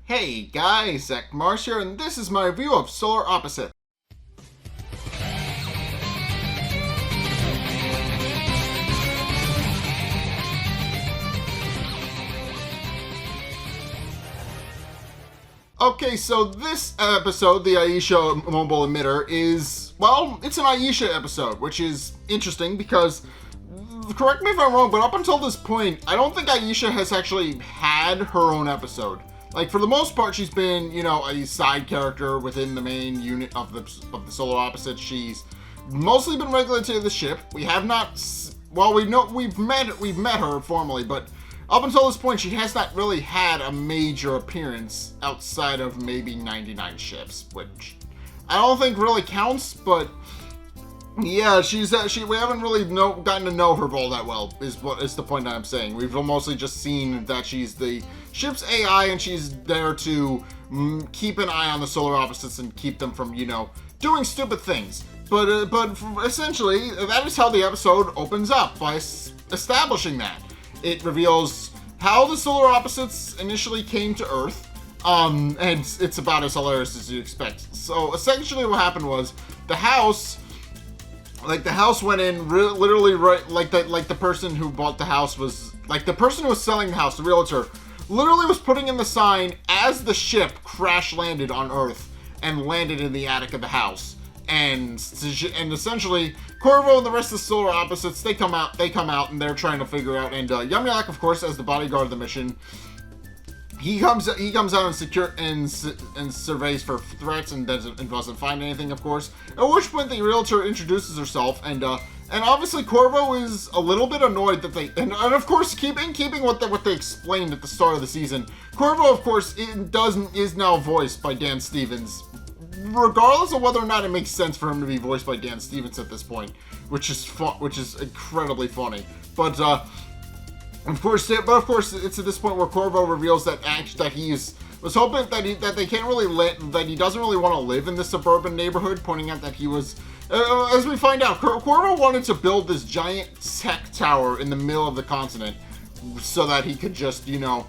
Hey guys, Zack here, and this is my review of Solar Opposite. Okay, so this episode, the AISHA Emitter, is, well, it's an AISHA episode, which is interesting because, correct me if I'm wrong, but up until this point, I don't think AISHA has actually had her own episode. Like, for the most part, she's been, a side character within the main unit of the Solar Opposite. She's mostly been relegated to the ship. We have not, well, we've met her formally, but up until this point, she has not really had a major appearance outside of maybe 99 ships, which I don't think really counts, but yeah, we haven't really gotten to know her all that well, is the point I'm saying. We've mostly just seen that she's the ship's AI, and she's there to keep an eye on the Solar Opposites and keep them from, doing stupid things. But essentially, that is how the episode opens up, by establishing that. It reveals how the Solar Opposites initially came to Earth, and it's about as hilarious as you expect. So essentially what happened was, the house went in literally right, like the person who bought the house was, like the person who was selling the house, the realtor, literally was putting in the sign as the ship crash landed on Earth and landed in the attic of the house. And essentially, Corvo and the rest of the Solar Opposites, they come out and they're trying to figure out, and Yumyak, of course, as the bodyguard of the mission, he comes out and surveys for threats and doesn't find anything, of course. At which point the realtor introduces herself, and obviously Corvo is a little bit annoyed that they, and of course keeping what they explained at the start of the season, Corvo, of course, is now voiced by Dan Stevens, regardless of whether or not it makes sense for him to be voiced by Dan Stevens at this point, which is incredibly funny. But of course, it's at this point where Corvo reveals that he was hoping that they can't really that he doesn't really want to live in this suburban neighborhood, pointing out that he was, as we find out, Corvo wanted to build this giant tech tower in the middle of the continent so that he could just, build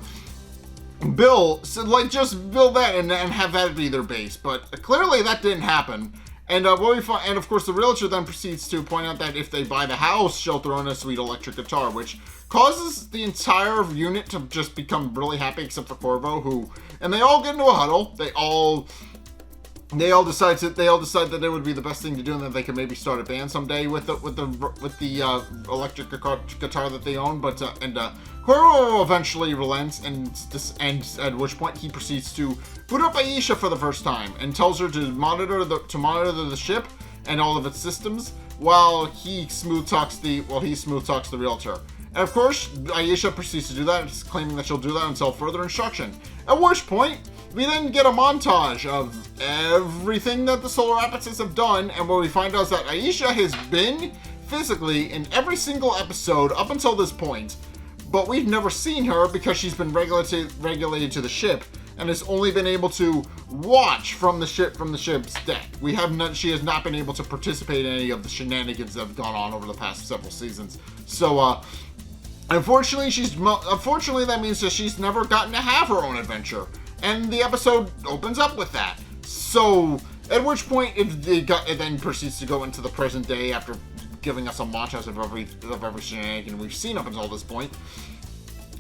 that and have that be their base. But clearly that didn't happen. And and of course the realtor then proceeds to point out that if they buy the house, she'll throw in a sweet electric guitar, which causes the entire unit to just become really happy, except for Corvo, and they all get into a huddle. They all decide that it would be the best thing to do, and that they could maybe start a band someday with the electric guitar that they own. But Corvo eventually relents, and at which point he proceeds to boot up AISHA for the first time and tells her to monitor the ship and all of its systems while he smooth talks the realtor. And of course, AISHA proceeds to do that, claiming that she'll do that until further instruction. At which point, we then get a montage of everything that the Solar Opposites have done, and what we find out is that AISHA has been physically in every single episode up until this point, but we've never seen her because she's been regulated to the ship and has only been able to watch from the ship's deck. She has not been able to participate in any of the shenanigans that have gone on over the past several seasons. So, unfortunately, that means that she's never gotten to have her own adventure. And the episode opens up with that. So, at which point it then proceeds to go into the present day after giving us a montage of every shenanigan we've seen up until this point.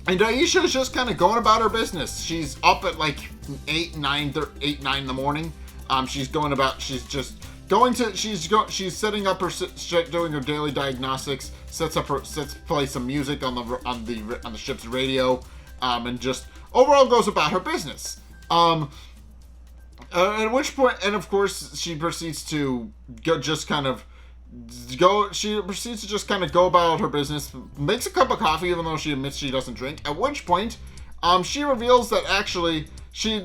And AISHA is just kind of going about her business. She's up at like 8, 9 in the morning. She's setting up doing her daily diagnostics, plays some music on the ship's radio, and just overall goes about her business. At which point, and of course, she proceeds to go about her business, makes a cup of coffee even though she admits she doesn't drink, at which point she reveals that actually she's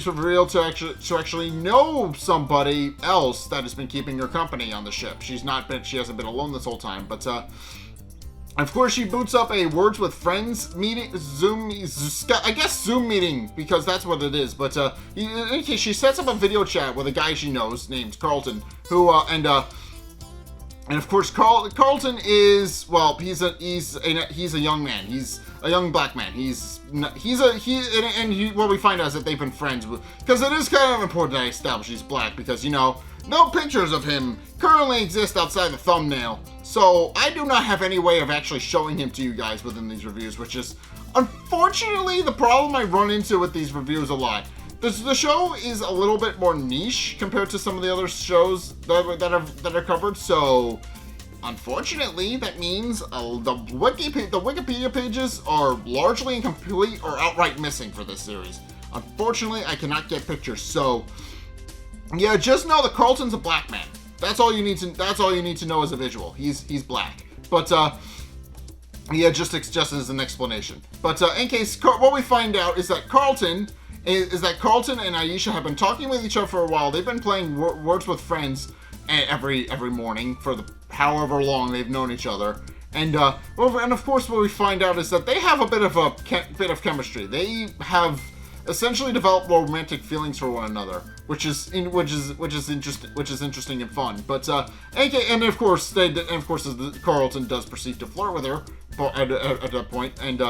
revealed to actually know somebody else that has been keeping her company on the ship. She hasn't been alone this whole time, but of course she boots up a Words with Friends meeting, Zoom meeting, because that's what it is. But she sets up a video chat with a guy she knows named Carlton, who And of course, Carlton is, well, he's a young man. He's a young black man. What we find out is that they've been friends because it is kind of important that I establish he's black because, no pictures of him currently exist outside the thumbnail. So I do not have any way of actually showing him to you guys within these reviews, which is unfortunately the problem I run into with these reviews a lot. The show is a little bit more niche compared to some of the other shows that are covered, so unfortunately that means the Wikipedia pages are largely incomplete or outright missing for this series. Unfortunately, I cannot get pictures, so yeah, just know that Carlton's a black man. That's all you need to know as a visual. He's black, but yeah, just as an explanation. But in case, what we find out is that Carlton and AISHA have been talking with each other for a while. They've been playing Words with Friends every morning for however long they've known each other. And of course, what we find out is that they have a bit of chemistry. They have essentially developed romantic feelings for one another, which is interesting and fun. But and of course, Carlton does proceed to flirt with her at that point, and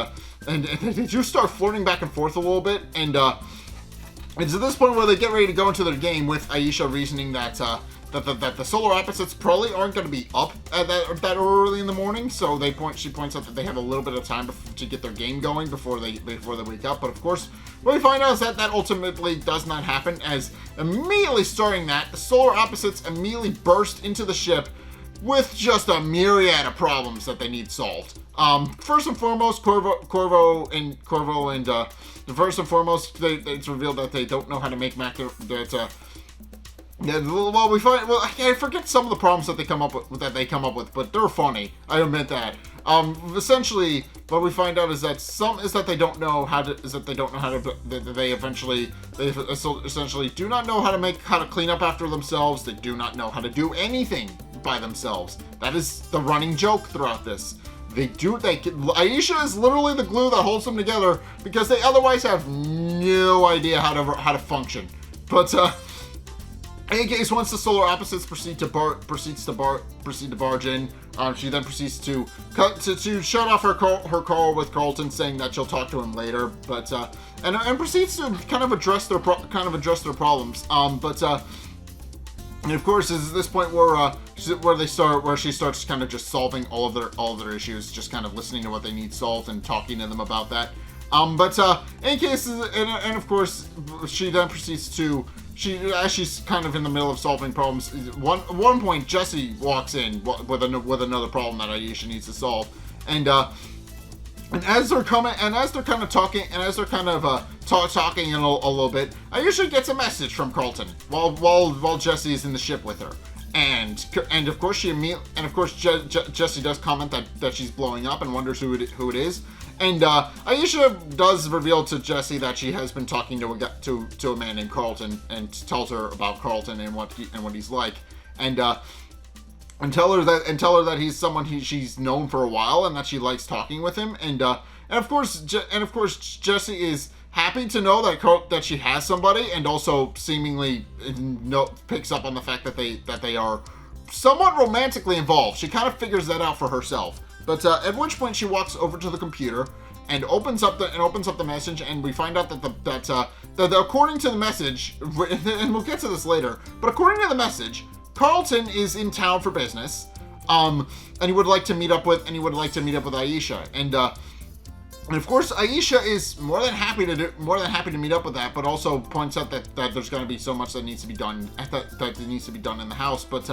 they do start flirting back and forth a little bit, and it's at this point where they get ready to go into their game with AISHA reasoning that the solar opposites probably aren't going to be up at that early in the morning, so she points out that they have a little bit of time to get their game going before they wake up. But of course, what we find out is that ultimately does not happen, as immediately starting that, the solar opposites immediately burst into the ship with just a myriad of problems that they need solved. First and foremost, Corvo and first and foremost, it's revealed that they don't know how to make I forget some of the problems that they come up with, but they're funny. I admit that. Essentially, what we find out is that they essentially do not know how to clean up after themselves. They do not know how to do anything by themselves. That is the running joke throughout this. AISHA is literally the glue that holds them together because they otherwise have no idea how to function. But in any case, once the solar opposites proceed to barge in, she then proceeds to shut off her call with Carlton, saying that she'll talk to him later. But and proceeds to kind of address their problems. And of course, is this point where she starts kind of just solving all of their issues, just kind of listening to what they need solved and talking to them about that. In case, and of course, she then proceeds to. As she's kind of in the middle of solving problems, at one point Jesse walks in with another problem that AISHA needs to solve, and as they're kind of talking a little bit, AISHA gets a message from Carlton while Jesse is in the ship with her, and of course Jesse does comment that she's blowing up and wonders who it is. And AISHA does reveal to Jesse that she has been talking to a man named Carlton, and tells her about Carlton and what he's like, and tell her that he's someone she's known for a while and that she likes talking with him, and of course Jesse is happy to know that she has somebody, and also seemingly picks up on the fact that they are somewhat romantically involved. She kind of figures that out for herself. But at which point she walks over to the computer and opens up the message, and we find out that according to the message, and we'll get to this later, but according to the message, Carlton is in town for business, and he would like to meet up with AISHA, and of course AISHA is more than happy to meet up with that, but also points out that there's going to be so much that needs to be done in the house, but.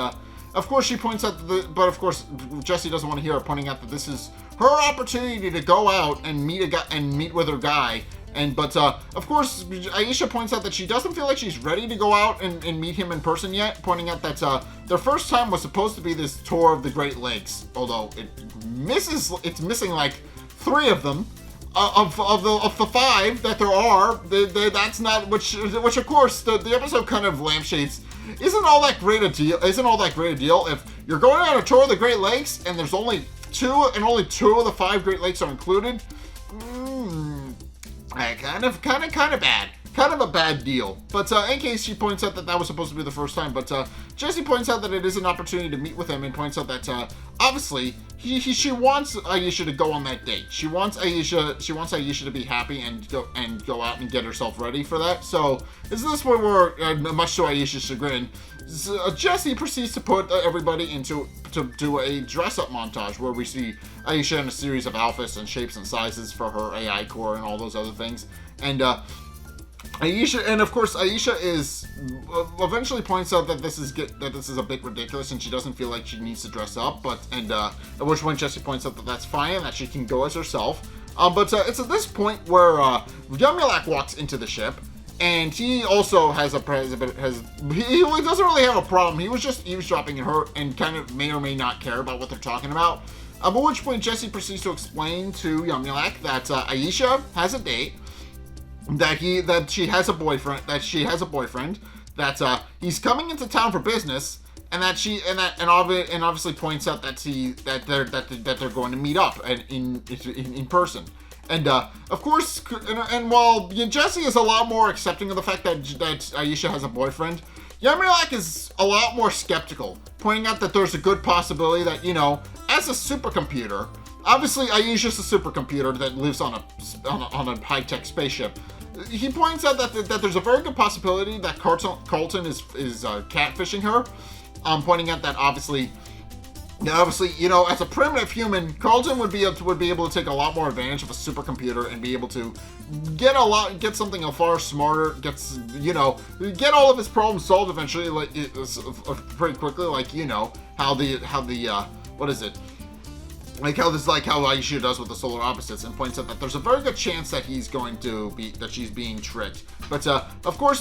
Of course, she points out but of course, Jesse doesn't want to hear her pointing out that this is her opportunity to go out and meet with her guy. But of course, AISHA points out that she doesn't feel like she's ready to go out and meet him in person yet, pointing out that their first time was supposed to be this tour of the Great Lakes, although it's missing like 3 of them. Of the 5 that there are, that's not which of course the episode kind of lampshades. Isn't all that great a deal if you're going on a tour of the Great Lakes and there's only 2 of the 5 Great Lakes are included? Kind of bad. kind of a bad deal. But in case she points out that was supposed to be the first time, but Jessie points out that it is an opportunity to meet with him, and points out that obviously she wants Aisha to go on that date. She wants Aisha to be happy and go out and get herself ready for that. So this is where we're much to Aisha's chagrin. Jessie proceeds to put everybody to do a dress-up montage where we see Aisha in a series of outfits and shapes and sizes for her AI core and all those other things. And Aisha, and of course, Aisha is eventually points out that this is a bit ridiculous, and she doesn't feel like she needs to dress up. At which point Jessie points out that that's fine, and that she can go as herself. But it's at this point where Yumulak walks into the ship. And he also he doesn't really have a problem. He was just eavesdropping her and kind of may or may not care about what they're talking about. At which point Jessie proceeds to explain to Yumulak that Aisha has a date, that she has a boyfriend, that he's coming into town for business, and obviously points out that they're going to meet up in person. And of course, and while Jessie is a lot more accepting of the fact that Aisha has a boyfriend, Yumulak is a lot more skeptical, pointing out that there's a good possibility that, as a supercomputer, obviously Aisha's a supercomputer that lives on a high-tech spaceship. He points out that there's a very good possibility that Colton is catfishing her, pointing out that obviously, as a primitive human, Carlton would be able to take a lot more advantage of a supercomputer and be able to get something far smarter, get all of his problems solved eventually, pretty quickly, how Aisha does with the solar opposites, and points out that there's a very good chance that she's being tricked. But of course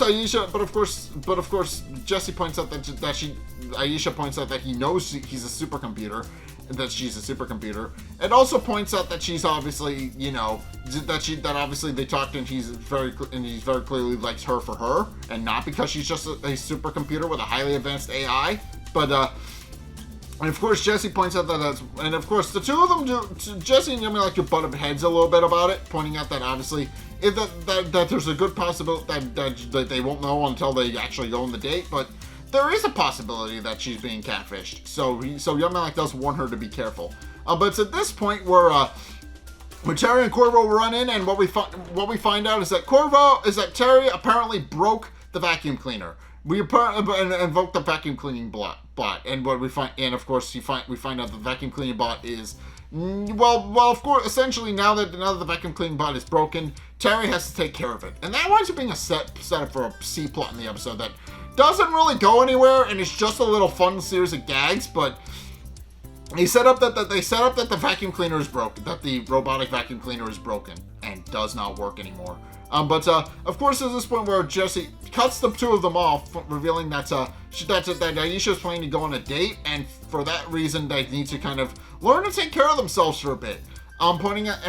Jessie points out that Aisha points out that he knows he's a supercomputer, and that she's a supercomputer, and also points out that she's obviously, that obviously they talked and he very clearly likes her for her, and not because she's just a supercomputer with a highly advanced AI, but and of course, Jessie points out and of course, the two of them Jessie and Yumulak do butt heads a little bit about it, pointing out that obviously, that there's a good possibility that they won't know until they actually go on the date, but there is a possibility that she's being catfished. So Yumulak does warn her to be careful. But it's at this point where Terry and Corvo run in, and what we find out is that Terry apparently broke the vacuum cleaner. We invoke the vacuum cleaning bot, and what we find, and of course we find out the vacuum cleaning bot is, of course, essentially now that the vacuum cleaning bot is broken, Terry has to take care of it, and that winds up being a setup for a C plot in the episode that doesn't really go anywhere, and it's just a little fun series of gags, but they set up that the vacuum cleaner is broken, that the robotic vacuum cleaner is broken and does not work anymore. But of course, there's this point where Jessie cuts the two of them off, revealing that Aisha is planning to go on a date, and for that reason, they need to kind of learn to take care of themselves for a bit. Pointing out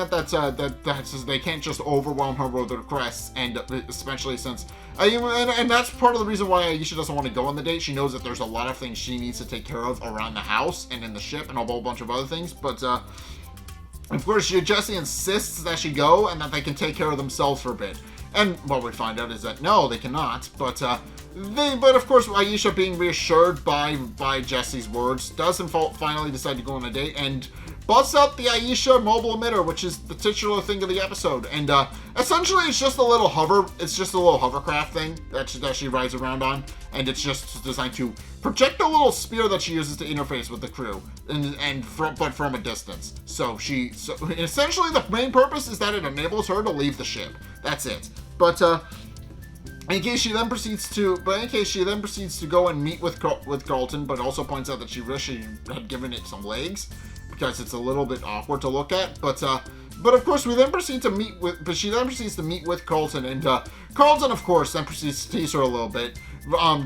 that they can't just overwhelm her with requests, and especially since and that's part of the reason why Aisha doesn't want to go on the date. She knows that there's a lot of things she needs to take care of around the house and in the ship and a whole bunch of other things, but of course, Jessie insists that she go and that they can take care of themselves for a bit. And what we find out is that no, they cannot. But of course, Aisha, being reassured by Jessie's words, does finally decide to go on a date and busts out the AISHA mobile emitter, which is the titular thing of the episode. And essentially, it's just a little hovercraft thing that she rides around on, and it's just designed to project a little spear that she uses to interface with the crew, but from a distance. So essentially, the main purpose is that it enables her to leave the ship. That's it. But in case she then proceeds to go and meet with Carlton, but also points out that she wish she had given it some legs, because it's a little bit awkward to look at. But of course, she then proceeds to meet with Carlton, and Carlton, of course, then proceeds to tease her a little bit,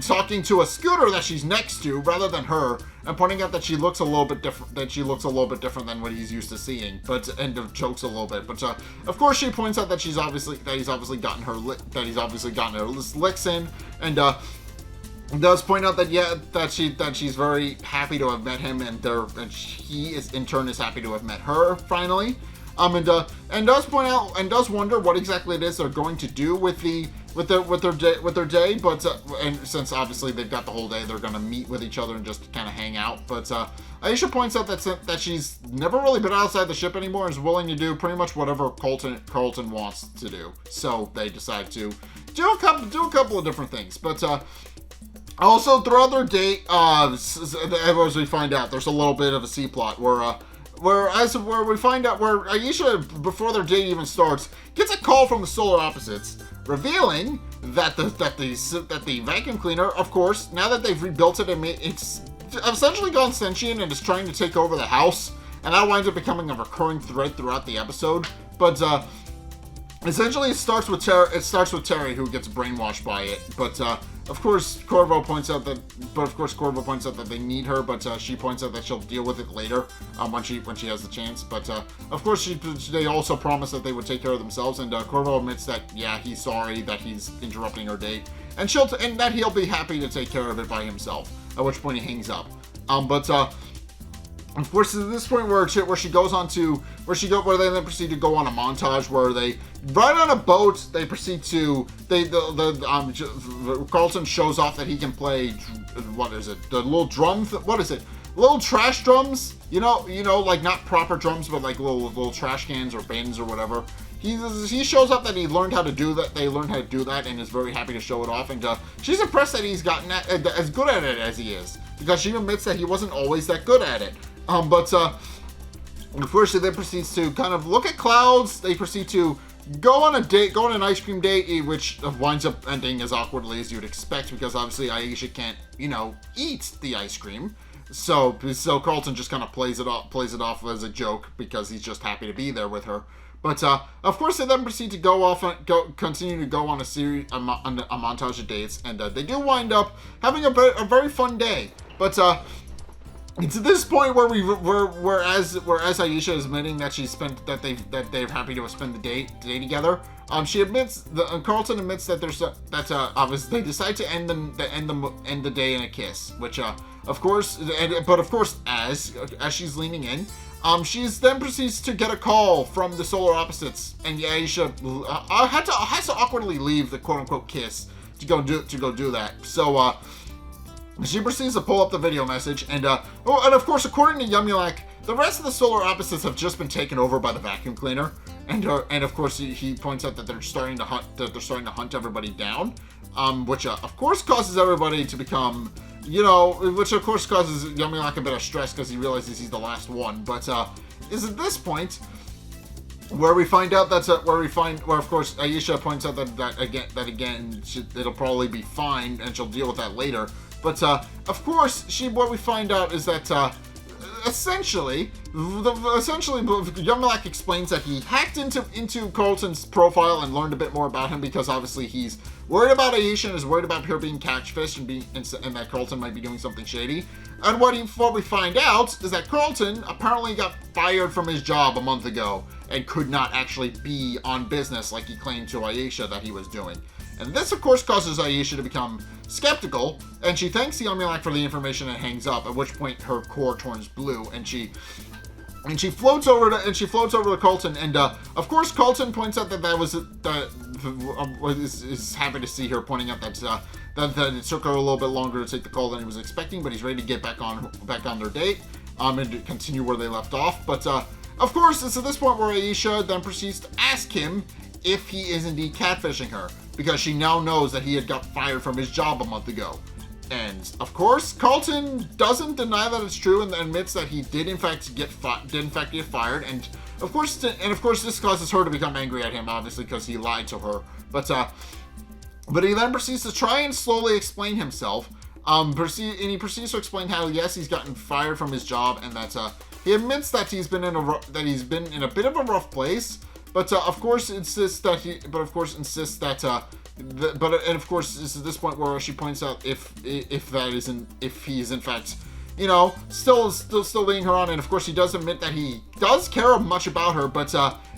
talking to a scooter that she's next to rather than her, and pointing out that she looks a little bit different. Than what he's used to seeing, and jokes a little bit. But of course, she points out that he's obviously gotten her licks in, and does point out that she's very happy to have met him, and he is in turn happy to have met her finally. And does point out and does wonder what exactly it is they're going to do with their day. But and since obviously they've got the whole day, they're going to meet with each other and just kind of hang out. But AISHA points out that she's never really been outside the ship anymore and is willing to do pretty much whatever Carlton wants to do. So they decide to do a couple of different things. But also throughout their date, as we find out, there's a little bit of a C plot where we find out where AISHA, before their date even starts, gets a call from the solar opposites, revealing that the vacuum cleaner, of course, now that they've rebuilt it, it's essentially gone sentient and is trying to take over the house, and that winds up becoming a recurring thread throughout the episode. But essentially, it starts with Terry, who gets brainwashed by it. But of course, Corvo points out that they need her, but she points out that she'll deal with it later when she has the chance. But of course, they also promise that they would take care of themselves, and Corvo admits that he's sorry that he's interrupting her date, and that he'll be happy to take care of it by himself. At which point he hangs up. Of course, at this point where they then proceed to go on a montage where they ride on a boat. They proceed to Carlton shows off that he can play, what is it? The little drum. What is it? Little trash drums. You know, like not proper drums, but like little trash cans or bins or whatever. He shows up that he learned how to do that. They learned how to do that, and is very happy to show it off. And she's impressed that he's gotten as good at it as he is, because she admits that he wasn't always that good at it. But unfortunately, then proceeds to kind of look at clouds. They proceed to go on an ice cream date, which winds up ending as awkwardly as you'd expect, because obviously AISHA can't, eat the ice cream. So Carlton just kind of plays it off as a joke because he's just happy to be there with her. But of course, they then proceed to continue to go on a montage of dates, and they do wind up having a very fun day. But it's at this point where whereas AISHA is admitting that they're happy to spend the day together. Carlton admits that obviously they decide to end the day in a kiss, which of course as she's leaning in, she's then proceeds to get a call from the solar opposites, and AISHA has to awkwardly leave the quote unquote kiss to go do that. So she proceeds to pull up the video message, and of course, according to Yumulak, the rest of the solar opposites have just been taken over by the vacuum cleaner, and of course he points out that they're starting to hunt everybody down, which of course causes everybody to become, which of course causes Yumulak a bit of stress because he realizes he's the last one. But is at this point where we find out where of course AISHA points out that again it'll probably be fine and she'll deal with that later. But of course, what we find out is that essentially, Yumulak explains that he hacked into Carlton's profile and learned a bit more about him, because obviously he's worried about AISHA and is worried about her being catfished and that Carlton might be doing something shady. And what we find out is that Carlton apparently got fired from his job a month ago and could not actually be on business like he claimed to AISHA that he was doing. And this, of course, causes AISHA to become skeptical, and she thanks Yumulak for the information and hangs up, at which point her core turns blue, and she floats over to Carlton, and of course Carlton points out is happy to see her, pointing out that it took her a little bit longer to take the call than he was expecting, but he's ready to get back on their date and to continue where they left off. But of course, it's at this point where AISHA then proceeds to ask him if he is indeed catfishing her, because she now knows that he had got fired from his job a month ago. And of course, Carlton doesn't deny that it's true and admits that he did in fact get fired. And of course, this causes her to become angry at him, obviously, because he lied to her. But he then proceeds to try and slowly explain himself. He proceeds to explain how yes, he's gotten fired from his job, and that he admits that he's been in a bit of a rough place. But of course insists that this is this point where she points out if he's in fact, still leading her on, and of course he does admit that he does care much about her, but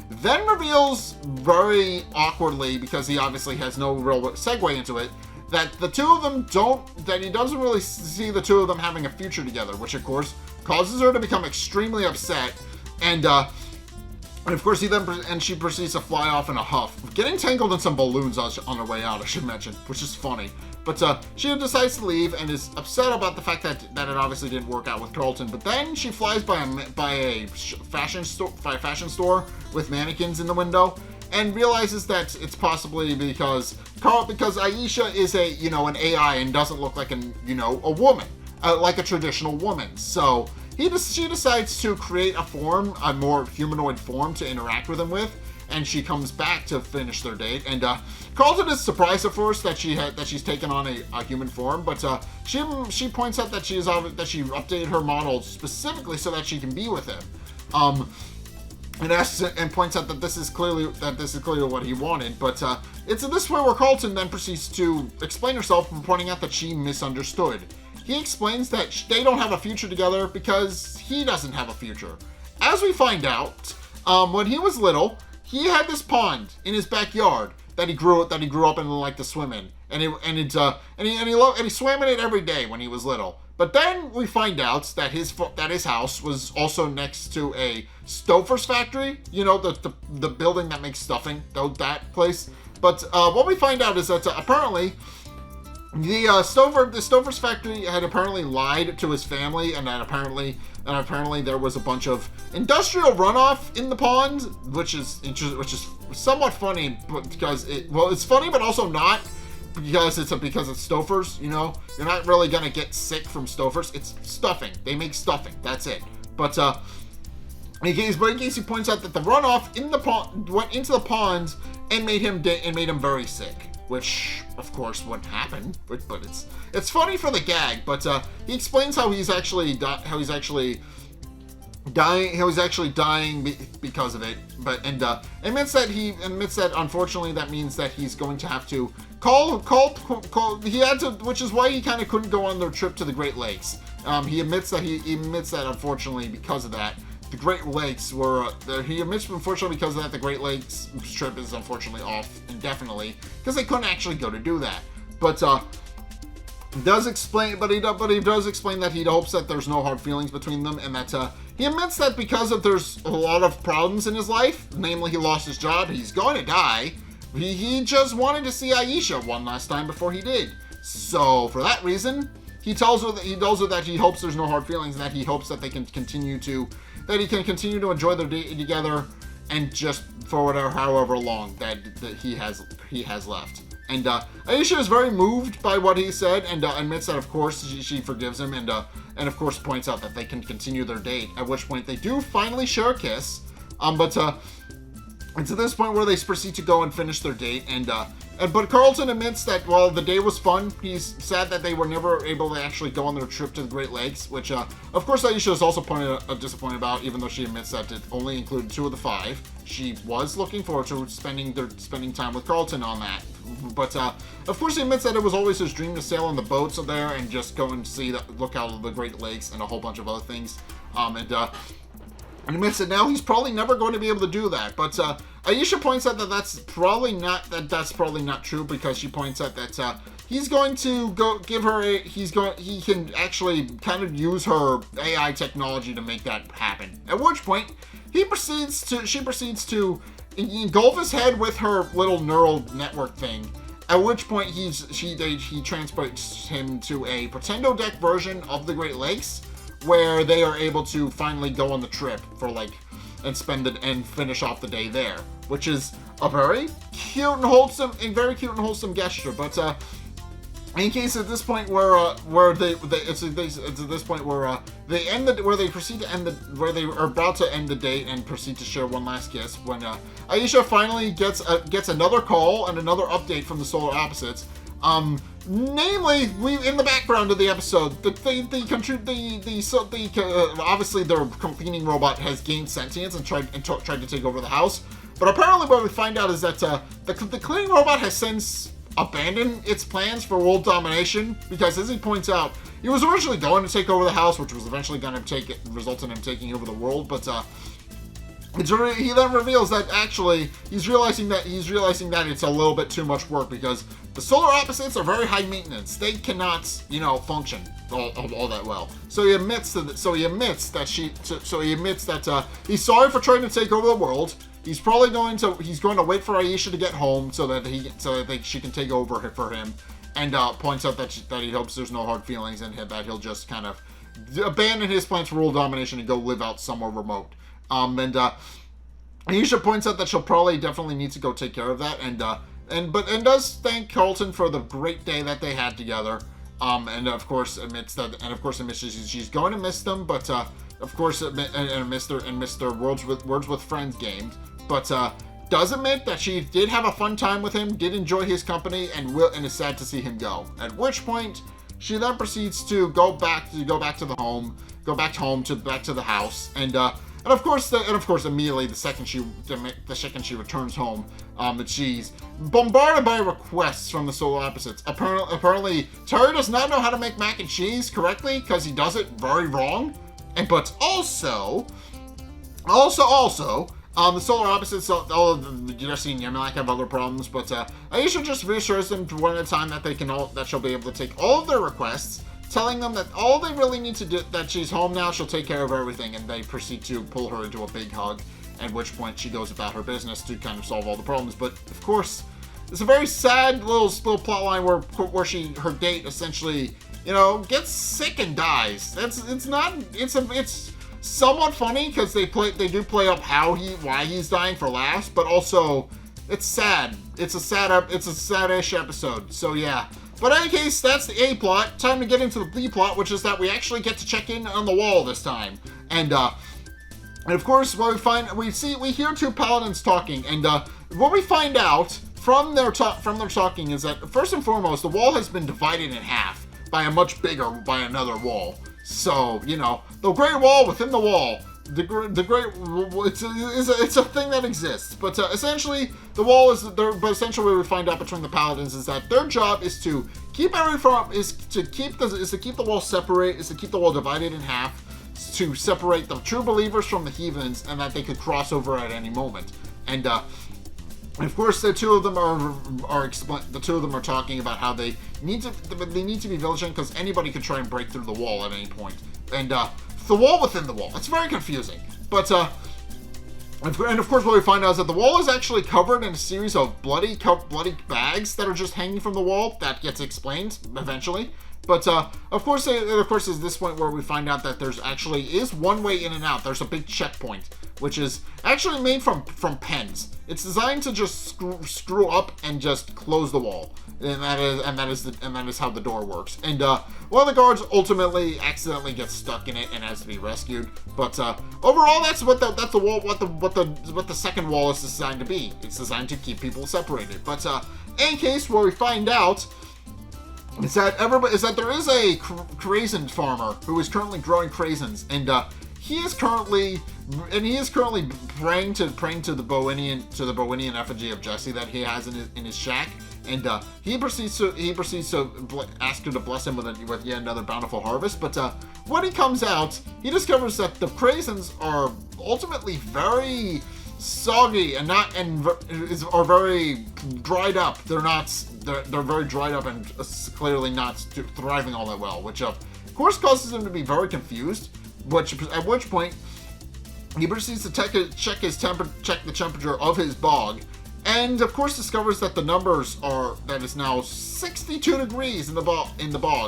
then reveals very awkwardly, because he obviously has no real segue into it, that he doesn't really see the two of them having a future together, which of course causes her to become extremely upset, and And of course, she proceeds to fly off in a huff, getting tangled in some balloons on her way out, I should mention, which is funny. But she decides to leave and is upset about the fact that it obviously didn't work out with Carlton. But then she flies by a fashion store with mannequins in the window, and realizes that it's possibly because AISHA is an AI and doesn't look like a woman, like a traditional woman. So she decides to create a more humanoid form to interact with him with, and she comes back to finish their date. And Carlton is surprised at first that she's taken on a human form, but she points out that she updated her model specifically so that she can be with him. And points out that this is clearly what he wanted. But it's at this point where Carlton then proceeds to explain herself, pointing out that she misunderstood. He explains that they don't have a future together because he doesn't have a future. As we find out, when he was little, he had this pond in his backyard that he grew up in and liked to swim in, and he swam in it every day when he was little. But then we find out that his house was also next to a Stouffer's factory, the building that makes stuffing, that place. But what we find out is that apparently the Stouffer's factory had apparently lied to his family, and apparently there was a bunch of industrial runoff in the pond, which is somewhat funny, because it's funny but also not, because it's Stouffer's. You're not really gonna get sick from Stouffer's. It's stuffing. They make stuffing. That's it. But in case he points out that the runoff in the pond went into the pond and made him very sick, which of course wouldn't happen. But it's funny for the gag. But he explains how he's actually dying because of it. But admits that unfortunately that means that he's going to have to call. He had to, which is why he kind of couldn't go on their trip to the Great Lakes. He admits that unfortunately because of that, the Great Lakes were. The Great Lakes trip is unfortunately off indefinitely because they couldn't actually go to do that. But he does explain that he hopes that there's no hard feelings between them, and that he admits that because there's a lot of problems in his life, namely he lost his job, he's going to die. He just wanted to see AISHA one last time before he did. So for that reason, he tells her that he hopes there's no hard feelings, and that he hopes that he can continue to enjoy their date together, and just for however long that he has left. And AISHA is very moved by what he said, and admits that of course she forgives him, and of course points out that they can continue their date. At which point they do finally share a kiss. But it's at this point where they proceed to go and finish their date, but Carlton admits that while the day was fun, he's sad that they were never able to actually go on their trip to the Great Lakes, which of course AISHA is also disappointed about, even though she admits that it only included 2 of the 5. She was looking forward to spending time with Carlton on that. But of course he admits that it was always his dream to sail on the boats there and just go and look out of the Great Lakes and a whole bunch of other things. And admits that now he's probably never going to be able to do that. But AISHA points out that that's probably not true, because she points out that he's going to go give her he can actually kind of use her AI technology to make that happen. At which point she proceeds to engulf his head with her little neural network thing. At which point he transports him to a Pretendo deck version of the Great Lakes, where they are able to finally go on the trip and finish off the day there, which is a very cute and wholesome gesture. But in case at this point where they are about to end the date and proceed to share one last kiss, when AISHA finally gets another call and another update from the Solar Opposites. Namely, in the background of the episode, obviously their cleaning robot has gained sentience and tried to take over the house. But apparently, what we find out is that the cleaning robot has since abandoned its plans for world domination, because, as he points out, he was originally going to take over the house, which was eventually going to result in him taking over the world. But He then reveals that actually he's realizing that it's a little bit too much work because the solar opposites are very high maintenance. They cannot, function all that well. So he admits that he's sorry for trying to take over the world. He's probably going to wait for Aisha to get home so that she can take over for him, and points out that he hopes there's no hard feelings and that he'll just kind of abandon his plans for world domination and go live out somewhere remote. Aisha points out that she'll probably definitely need to go take care of that, and does thank Carlton for the great day that they had together. And of course admits she's going to miss them, but of course miss their Words with Friends games, but does admit that she did have a fun time with him, did enjoy his company, and is sad to see him go. At which point she then proceeds to go back to the house, and of course, immediately the second she returns home, she's bombarded by requests from the solar opposites. Apparently, Terry does not know how to make mac and cheese correctly because he does it very wrong, but also, the solar opposites, all of them, Jesse and Yemlak have other problems, but Aisha just reassures them one at a time that she'll be able to take all of their requests, telling them that all they really need to do, that she's home now, she'll take care of everything, and they proceed to pull her into a big hug, at which point she goes about her business to kind of solve all the problems. But of course, it's a very sad little plot line where her date essentially, gets sick and dies. It's somewhat funny because they do play up why he's dying for laughs, but also it's sad. It's a sad-ish episode. So yeah. But in any case, that's the A plot. Time to get into the B plot, which is that we actually get to check in on the wall this time. And of course, what we hear two paladins talking, and what we find out from their talking is that first and foremost, the wall has been divided in half by another wall. So the Great Wall within the wall. It's a thing that exists, but essentially the wall is there. But essentially, what we find out between the paladins is that their job is to keep the wall separate, is to keep the wall divided in half, to separate the true believers from the heathens, and that they could cross over at any moment. And of course, the two of them are talking about how they need to be vigilant because anybody could try and break through the wall at any point. And the wall within the wall. It's very confusing. But, and of course what we find out is that the wall is actually covered in a series of bloody bags that are just hanging from the wall. That gets explained eventually. But, of course, is this point where we find out that there's actually is one way in and out. There's a big checkpoint, which is actually made from pens. It's designed to just screw up and just close the wall. And that is how the door works. And one of the guards ultimately accidentally gets stuck in it and has to be rescued. But overall, that's what the second wall is designed to be. It's designed to keep people separated. But in any case, where we find out is that there is a craisin farmer who is currently growing craisins, and he is currently praying to the Bohemian effigy of Jesse that he has in his shack. And he proceeds to ask her to bless him with yet another bountiful harvest. But when he comes out, he discovers that the craisins are ultimately very soggy and are very dried up. They're very dried up and clearly not thriving all that well, which of course causes him to be very confused. At which point he proceeds to check the temperature of his bog. And of course discovers that the numbers that is now 62 degrees in the bog,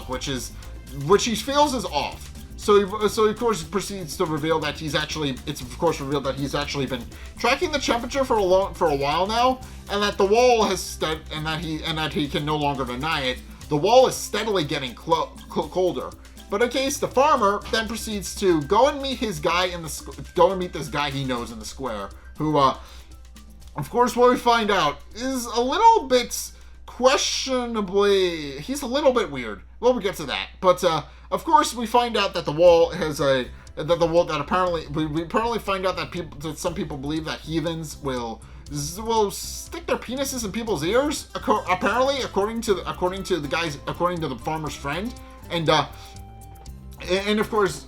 which he feels is off. So of course proceeds to reveal that he's actually been tracking the temperature for a while now, and that the wall and that he can no longer deny it. The wall is steadily getting colder. But in case the farmer then proceeds to go and meet this guy he knows in the square, who of course, what we find out is a little bit questionably. He's a little bit weird. Well, we'll get to that. But of course, we find out that the wall has we apparently find out that some people believe that heathens will stick their penises in people's ears. Apparently, according to the farmer's friend, and And of course,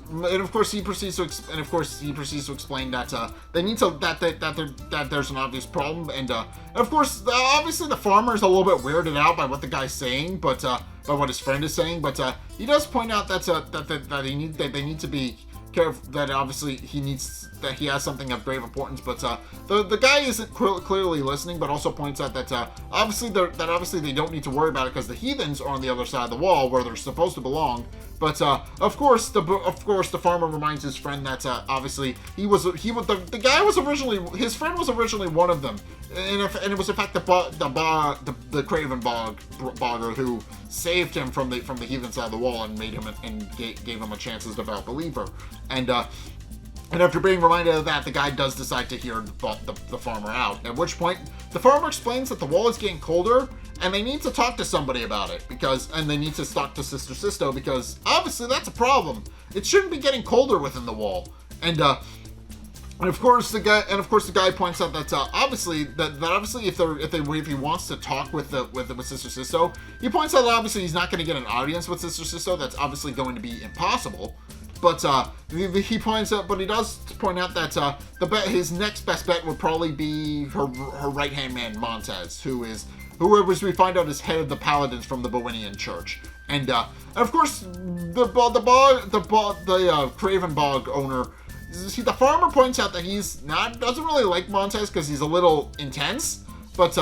he proceeds to explain that they need to that there's an obvious problem, and of course, obviously the farmer is a little bit weirded out by what the guy's saying, but by what his friend is saying, but he does point out that they need to be careful, that obviously he has something of grave importance, but the guy isn't clearly listening, but also points out that obviously they don't need to worry about it because the heathens are on the other side of the wall where they're supposed to belong. But of course the farmer reminds his friend that obviously the guy was originally, his friend was originally one of them, and it was in fact the Craven Bogger who saved him from the heathen side of the wall and made him gave him a chance as a devout believer. And after being reminded of that, the guy does decide to hear the farmer out. At which point, the farmer explains that the wall is getting colder, and they need to talk to somebody about it and they need to talk to Sister Sisto because obviously that's a problem. It shouldn't be getting colder within the wall. And of course the guy points out that obviously if he wants to talk with Sister Sisto, he points out that obviously he's not going to get an audience with Sister Sisto. That's obviously going to be impossible. But he does point out that his next best bet would probably be her right hand man Montez, who as we find out is head of the Paladins from the Bowenian Church, and of course the Craven Bog owner. See, the farmer points out that doesn't really like Montez because he's a little intense, but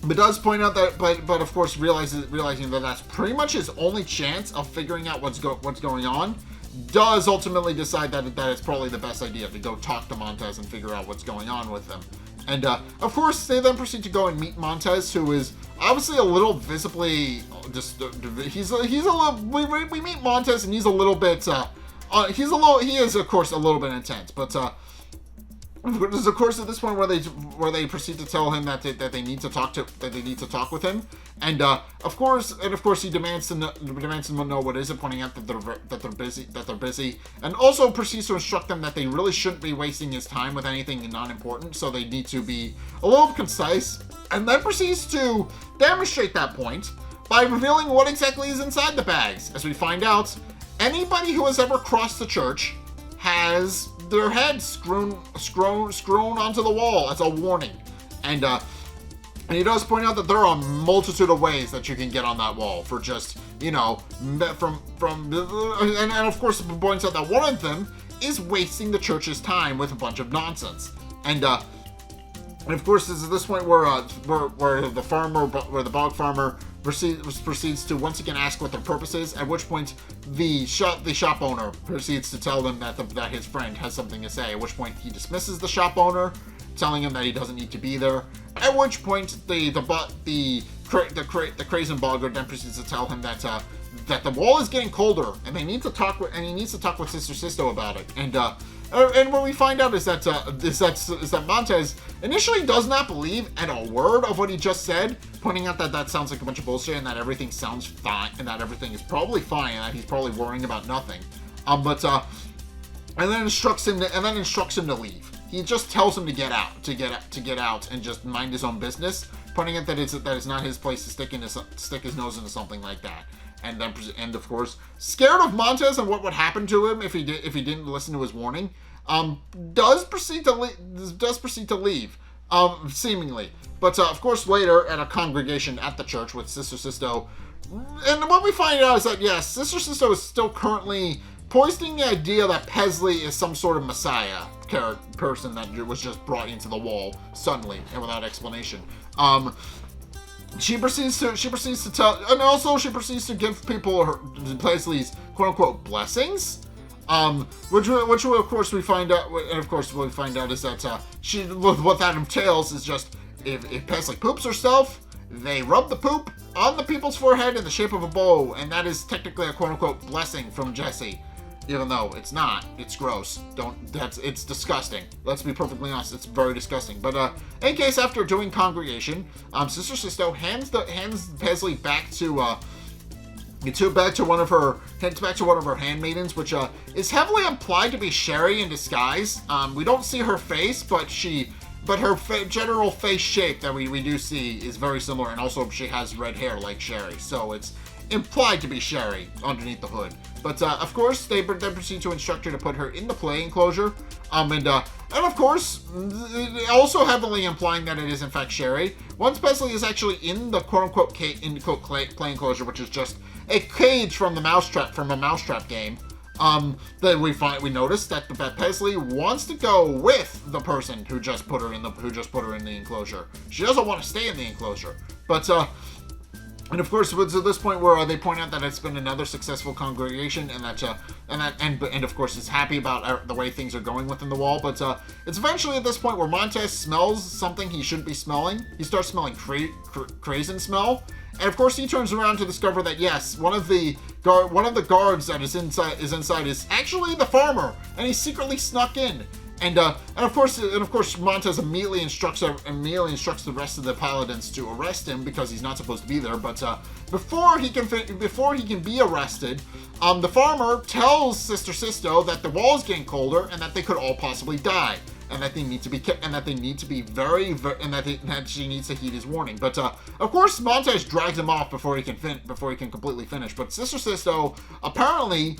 does point out that, but of course realizing that that's pretty much his only chance of figuring out what's going on, does ultimately decide that it's probably the best idea to go talk to Montez and figure out what's going on with him. And of course, they then proceed to go and meet Montez, who is obviously a little visibly we meet Montez and he's a little bit he is of course a little bit intense, but there's of course at this point where they proceed to tell him that they need to talk with him, and of course he demands to know what is it, pointing out that they're busy, and also proceeds to instruct them that they really shouldn't be wasting his time with anything non-important, so they need to be a little concise, and then proceeds to demonstrate that point by revealing what exactly is inside the bags. As we find out, anybody who has ever crossed the church has their heads screwn onto the wall as a warning, and he does point out that there are a multitude of ways that you can get on that wall for just and of course points out that one of them is wasting the church's time with a bunch of nonsense, and of course this is this point where the bog farmer proceeds to once again ask what their purpose is, at which point the shop owner proceeds to tell them that his friend has something to say, at which point he dismisses the shop owner, telling him that he doesn't need to be there, at which point the crazen bogger then proceeds to tell him that the wall is getting colder and he needs to talk with Sister Sisto about it, and what we find out is that Montez initially does not believe in a word of what he just said, pointing out that sounds like a bunch of bullshit and that everything sounds fine and that everything is probably fine and that he's probably worrying about nothing. And then instructs him to leave. He just tells him to get out and just mind his own business, pointing out that it's not his place to stick his nose into something like that. And of course, scared of Montez and what would happen to him if he didn't listen to his warning, does proceed to leave, seemingly. But of course, later at a congregation at the church with Sister Sisto, and what we find out is that yes, Sister Sisto is still currently poisoning the idea that Pesley is some sort of messiah person that was just brought into the wall suddenly and without explanation. She proceeds to tell, and also she proceeds to give people Pesley's quote-unquote blessings, which of course we find out, and of course what we find out is that what that entails is just if Pesley poops herself, they rub the poop on the people's forehead in the shape of a bow, and that is technically a quote-unquote blessing from Jesse. Even though it's not, it's gross. It's disgusting. Let's be perfectly honest, it's very disgusting. But in case after doing congregation, Sister Sisto hands Pesley back to one of her handmaidens, which is heavily implied to be Sherry in disguise. We don't see her face, but her general face shape that we do see is very similar, and also she has red hair like Sherry, so it's implied to be Sherry underneath the hood. But of course, they proceed to instruct her to put her in the play enclosure. And of course, also heavily implying that it is in fact Sherry. Once Pesley is actually in the quote-unquote play enclosure, which is just a cage from the mousetrap game. Then we notice that Pesley wants to go with the person who just put her in the enclosure. She doesn't want to stay in the enclosure. But and of course, it's at this point where they point out that it's been another successful congregation, and of course is happy about the way things are going within the wall. But it's eventually at this point where Montez smells something he shouldn't be smelling. He starts smelling craisin smell, and of course he turns around to discover that yes, one of the guards that is inside is actually the farmer, and he secretly snuck in. And of course, Montez immediately instructs the rest of the paladins to arrest him because he's not supposed to be there. But before he can be arrested, the farmer tells Sister Sisto that the wall is getting colder and that they could all possibly die, and that they need to be that she needs to heed his warning. But of course, Montez drags him off before he can completely finish. But Sister Sisto apparently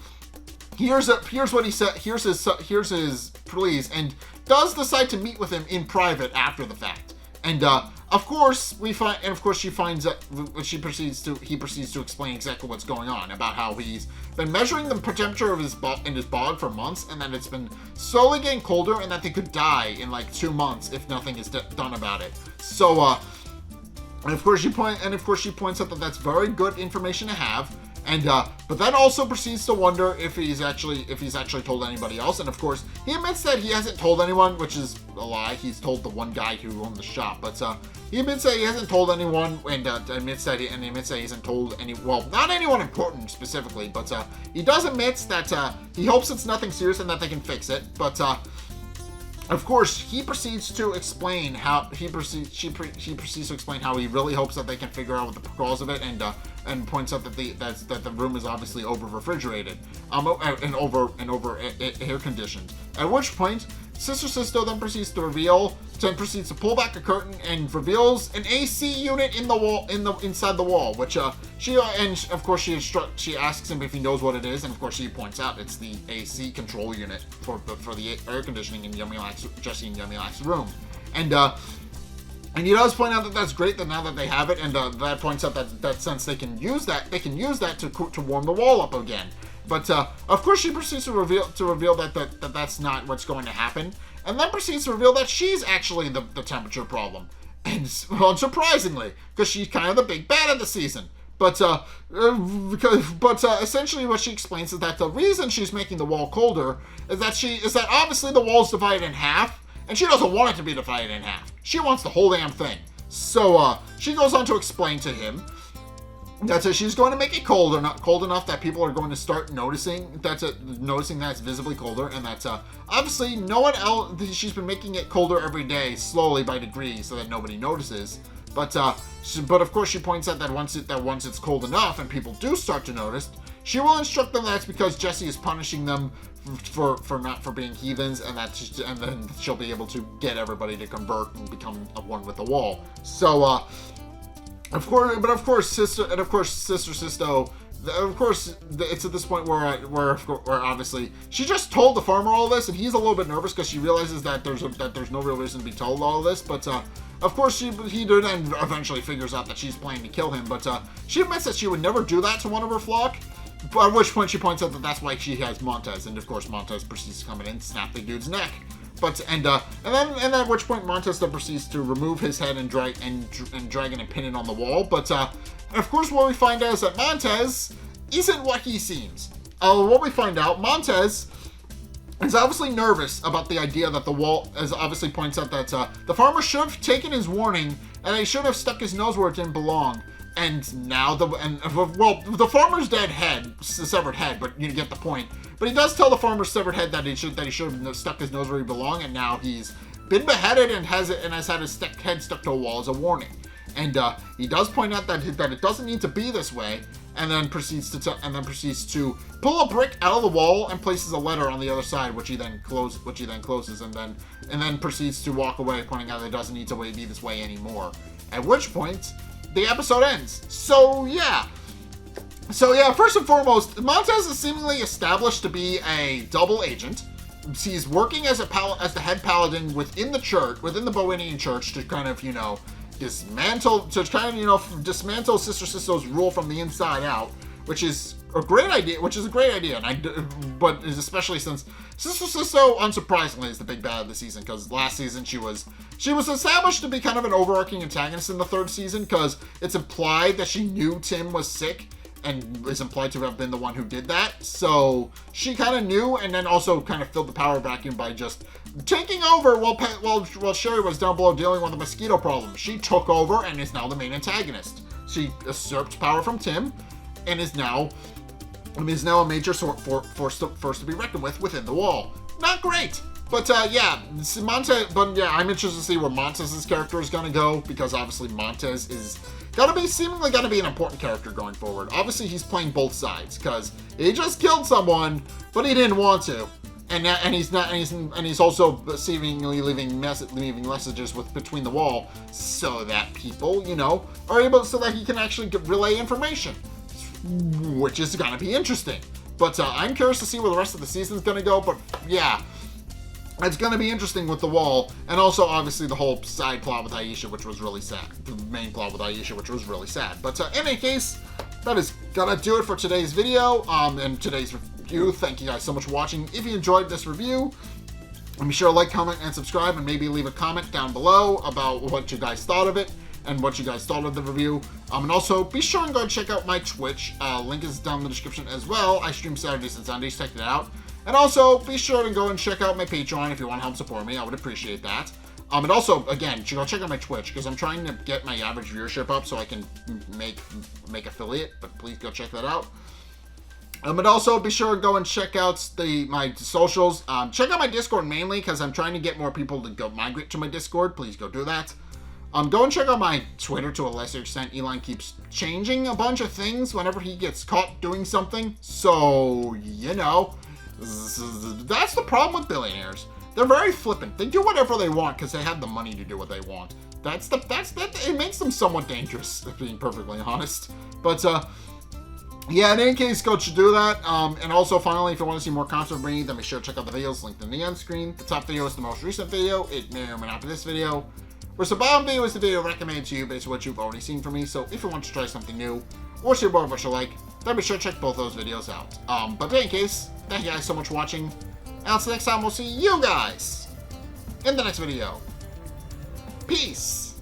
here's what he said. Here's his pleas, and does decide to meet with him in private after the fact. And of course he proceeds to explain exactly what's going on, about how he's been measuring the temperature of his bog for months, and that it's been slowly getting colder, and that they could die in like 2 months if nothing is done about it. So and of course she points out that that's very good information to have. And but then also proceeds to wonder if he's actually told anybody else. And of course, he admits that he hasn't told anyone, which is a lie. He's told the one guy who owned the shop, but he admits that he hasn't told anyone, and admits that he hasn't told not anyone important specifically, but he does admit that he hopes it's nothing serious and that they can fix it. But of course, he proceeds to explain how he really hopes that they can figure out what the cause of it, and points out that the room is obviously over refrigerated, and over air conditioned. At which point, Sister Sisto then proceeds to pull back a curtain and reveals an AC unit inside the wall, which she asks him if he knows what it is, and of course he points out it's the AC control unit for the air conditioning in Jesse and Yummy Lac's room, and he does point out that that's great, that now that they have it, and that points out that since they can use that to warm the wall up again. But of course she proceeds to reveal that that's not what's going to happen, and then proceeds to reveal that she's actually the temperature problem, and unsurprisingly, because she's kind of the big bad of the season. But essentially what she explains is that the reason she's making the wall colder is that obviously the wall's divided in half, and she doesn't want it to be divided in half. She wants the whole damn thing. So she goes on to explain to him that she's going to make it cold enough that people are going to start noticing that it's visibly colder, and that's obviously no one else. She's been making it colder every day, slowly by degrees, so that nobody notices. But of course she points out that once it's cold enough and people do start to notice, she will instruct them that it's because Jesse is punishing them for being heathens, and then she'll be able to get everybody to convert and become one with the wall. So of course, Sister Sisto. Of course, it's at this point where obviously she just told the farmer all this, and he's a little bit nervous because she realizes that there's no real reason to be told all this. But of course, he then eventually figures out that she's planning to kill him. But she admits that she would never do that to one of her flock. At which point she points out that that's why she has Montez, and of course Montez proceeds to come in and snap the dude's neck. But and then at which point Montez then proceeds to remove his head and drag it and pin it on the wall. But of course what we find out is that Montez isn't what he seems. What we find out, Montez is obviously nervous about the idea that the wall, as obviously points out that the farmer should have taken his warning, and he should have stuck his nose where it didn't belong. And now the farmer's severed head, but you get the point. But he does tell the farmer's severed head that he should have stuck his nose where he belonged, and now he's been beheaded and has had his head stuck to a wall as a warning. And he does point out that it doesn't need to be this way, and then proceeds to pull a brick out of the wall and places a letter on the other side, which he then closes, and then proceeds to walk away, pointing out that it doesn't need to be this way anymore. At which point the episode ends. So yeah, So yeah, first and foremost, Montez is seemingly established to be a double agent. He's working as the head paladin within the church, within the Bohemian church, to kind of, dismantle Sister Sisto's rule from the inside out, which is a great idea. But especially since Sister Sisto, unsurprisingly, is the big bad of the season, because last season she was established to be kind of an overarching antagonist in the third season, because it's implied that she knew Tim was sick, and is implied to have been the one who did that. So she kind of knew, and then also kind of filled the power vacuum by just taking over while Sherry was down below dealing with the mosquito problem. She took over and is now the main antagonist. She usurped power from Tim, and is now a major force to be reckoned with within the wall. Not great. But I'm interested to see where Montez's character is going to go, because obviously Montez is seemingly gonna be an important character going forward. Obviously, he's playing both sides, because he just killed someone, but he didn't want to, and he's also seemingly leaving messages between the wall, so that people, are able, so that he can actually relay information, which is gonna be interesting. But I'm curious to see where the rest of the season's gonna go. But yeah, it's going to be interesting with the wall, and also obviously the whole side plot with AISHA, which was really sad. The main plot with AISHA, which was really sad. But in any case, that is going to do it for today's video and today's review. Thank you guys so much for watching. If you enjoyed this review, be sure to like, comment, and subscribe, and maybe leave a comment down below about what you guys thought of it and what you guys thought of the review. And also, be sure and go and check out my Twitch. Link is down in the description as well. I stream Saturdays and Sundays. Check it out. And also, be sure to go and check out my Patreon if you want to help support me. I would appreciate that. And also, again, go check out my Twitch, because I'm trying to get my average viewership up so I can make affiliate, but please go check that out. And also, be sure to go and check out my socials. Check out my Discord mainly, because I'm trying to get more people to go migrate to my Discord. Please go do that. Go and check out my Twitter to a lesser extent. Elon keeps changing a bunch of things whenever he gets caught doing something. So, that's the problem with billionaires. They're very flippant. They do whatever they want because they have the money to do what they want. It makes them somewhat dangerous, if being perfectly honest. But yeah, in any case, go to do that. And also, finally, if you want to see more content from me, then be sure to check out the videos linked in the end screen. The top video is the most recent video. It may or may not be this video. Whereas the bottom video is the video recommended to you based on what you've already seen from me. So if you want to try something new or see more of what you like, then be sure to check both those videos out. But in any case, thank you guys so much for watching. And until next time, we'll see you guys in the next video. Peace.